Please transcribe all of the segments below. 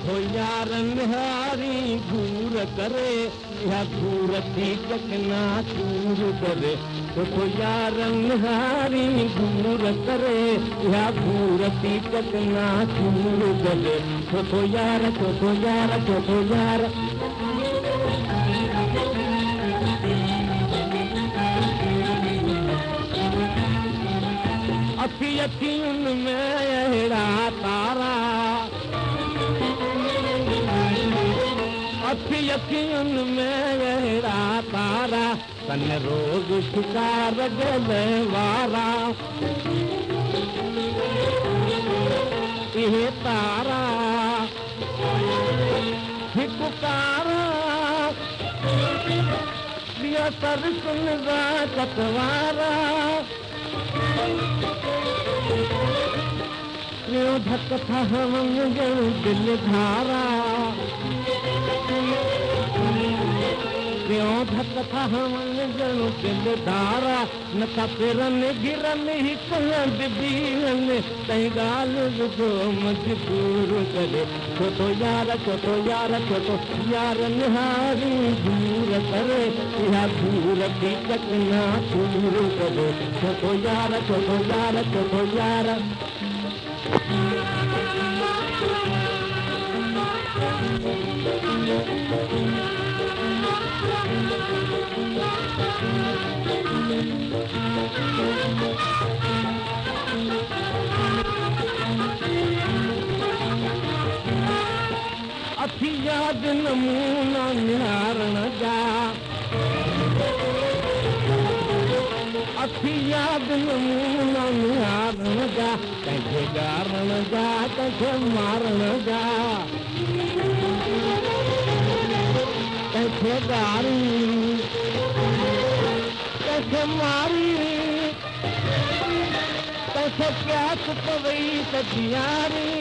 थो यार निहारी घूर करे या घूर थी चकना चूर करे थो यार निहारी घूर करे या घूर थी चकना चूर करे थो यार थो यार थो यार अखी अखियुनि में अहिड़ा तारा अखी अखियुनि में अहिड़ा तारा तन रोज़ शिकार गले वारा इहे तारा हिकु तारा ॿिया तरसुन जा कटवारा ॿियो धक था मुंहिंजो दिलि धारा ॿियो धक था मुंहिंजो दिलि धारा नथा फिरनि गिरनि हिकु हंधि बीहनि तंहिं ॻाल्हि जो मजबूर करे छो तो यार छो तो यार छो तो यार निहारी दूर करे इहा दूर थी चकना चूर करे छो तो यार छो तो यार छो तो यार अखी याद नमूना निहारण जा अखी याद नमूना निहारण जा कंहिंखे ॻारण जा कंहिंखे मारण जा कंहिंखे ॻारी कंहिंखे मारी कंहिंखे प्यास पवई त जीआरी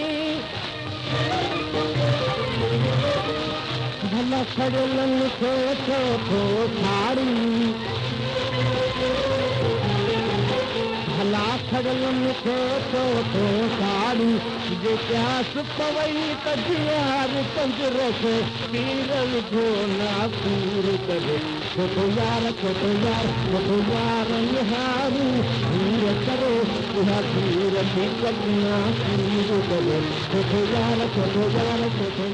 भला खड़ियलनि खे छो थो ठारी भला खड़ियलनि खे छो थो ठारी जे प्यास पवई त जीआर पंजर खे पीर विझो नासूर करे छो तो यार छो तो यार छो तो यार निहारी दूर करे इहा दूर थी चकना चूर करे छो तो यार छो तो यार छो तो